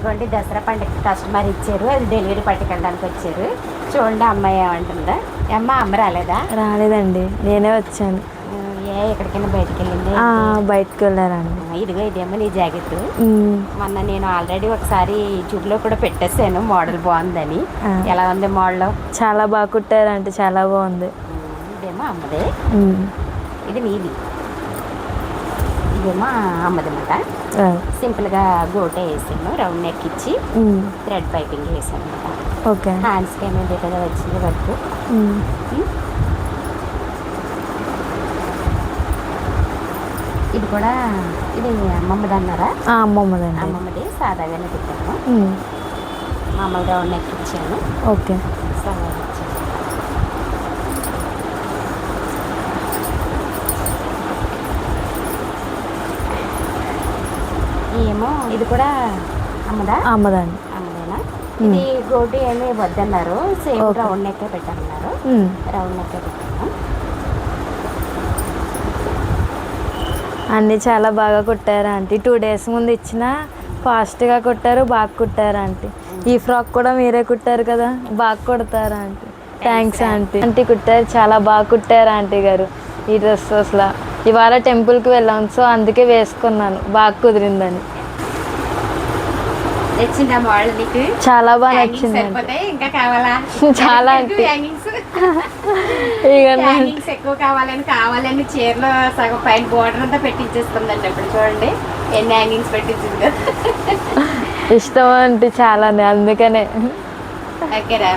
ఇదిగోండి దసరా పండుగ కస్టమర్ ఇచ్చారు, అది డెలివరీ పట్టుకెళ్ళడానికి వచ్చారు. చూడండి అమ్మాయి ఏమంటుందా. అమ్మ రాలేదా? రాలేదండి, నేనే వచ్చాను. ఎక్కడికైనా బయటకు వెళ్ళింది? బయటకు వెళ్ళారండి. ఇదిగో ఇదేమో నీ జాకెట్. మొన్న నేను ఆల్రెడీ ఒకసారి యూట్యూబ్లో కూడా పెట్టేసాను, మోడల్ బాగుందని. ఎలా ఉంది మోడల్? చాలా బాగా కుట్టారంటే, చాలా బాగుంది. ఇదేమో అమ్మదే, ఇది నీది. ఇదేమో అమ్మది అన్నమాట. సింపుల్గా గోటే వేసాను, రౌండ్ నెక్ ఇచ్చి థ్రెడ్ పైపింగ్ వేసాను అనమాట. ఓకే. హ్యాండ్స్కి ఏమైంది కదా వచ్చింది వర్క్. ఇది కూడా ఇది అమ్మమ్మది అన్నారా? అమ్మమ్మదండి. అమ్మమ్మది సాదాగానే పెట్టాను, మామూలు రౌండ్ నెక్ ఇచ్చాను. ఓకే. సాదా ఇచ్చాను. ఏమో ఇది కూడా అమ్మదా? అమ్మదండి. అమ్మదేనా? ఇది గోటి ఏమీ వద్దన్నారు, సేమ్ రౌండ్ నెక్కే పెట్టామన్నారు. రౌండ్ నెక్కే పెట్టాను. అన్నీ చాలా బాగా కుట్టారు ఆంటీ. 2 days ముందు ఇచ్చిన ఫాస్ట్గా కుట్టారు, బాగా కుట్టారు ఆంటీ. ఈ ఫ్రాక్ కూడా మీరే కుట్టారు కదా, బాగా కుడతారు ఆంటీ. Thanks aunty. ఆంటీ కుట్టారు, చాలా బాగా కుట్టారు ఆంటీ గారు. ఈ డ్రెస్ అసలు ఇవాళ టెంపుల్కి వెళ్ళాం, సో అందుకే వేసుకున్నాను, బాగా కుదిరిందని. నచ్చిందా మోడల్ నీకు? చాలా బాగా నచ్చింది. ఇంకా కావాలా? చాలా ఆంటీ. హ్యాంగింగ్స్ ఎక్కువ కావాలని చీరలో సగం పైన బోర్డర్ అంతా పెట్టించేస్తుందండి. ఇప్పుడు చూడండి ఎన్ని హ్యాంగింగ్స్ పెట్టించింది కదా. ఇష్టం అంటే చాలా, అందుకనే. ఓకేరా.